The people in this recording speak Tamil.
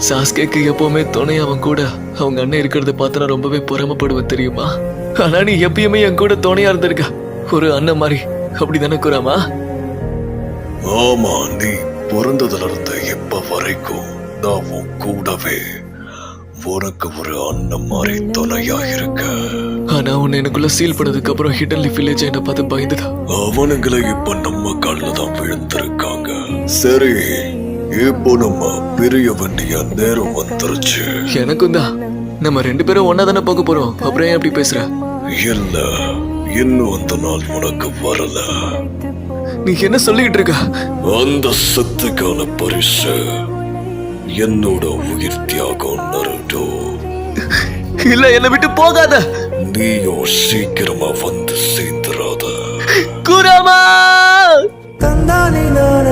சாஸ்கேக்கு எப்பவுமே துணை அவன் கூட அவங்க அண்ணன் இருக்கிறத பார்த்து நான் ரொம்பவே பொறாமப்படுவேன் தெரியுமா? ஆனா நீ எப்பயுமே என் கூட துணையா இருந்திருக்க, ஒரு அண்ணன் மாதிரி. அப்படிதானே குராமா? ஆமா, நீ பிறந்ததுல இருந்து இப்ப வரைக்கும் நான் உன் கூடவே உனக்கு ஒரு அண்ணன் மாதிரி துணையா இருக்க. ஆனா உன்னை எனக்குள்ள சீல் பண்ணதுக்கு அப்புறம் ஹிடன் வில்லேஜ் என்ன பார்த்து பயந்துதான். அவனுங்களை இப்ப நம்ம கால்ல தான் விழுந்திருக்காங்க. சரி, இப்போ நம்ம பிரிய வேண்டிய நேரம் வந்துருச்சு. எனக்கும் தான். நம்ம 2 பேரும் ஒன்னா தானே போக போறோம், அப்புறம் ஏன் அப்படி பேசுற? இல்ல, இன்னும் அந்த நாள் உனக்கு வரல. நீ என்ன சொல்லிட்டு இருக்க? அந்த சத்துக்கான பரிசு என்னோட உயிர் தியாகம் நருட்டோ. இல்ல, என்னை விட்டு போகாத. நீயோ சீக்கிரமா வந்து சேர்ந்துராத. குராமா! தந்தானே நான்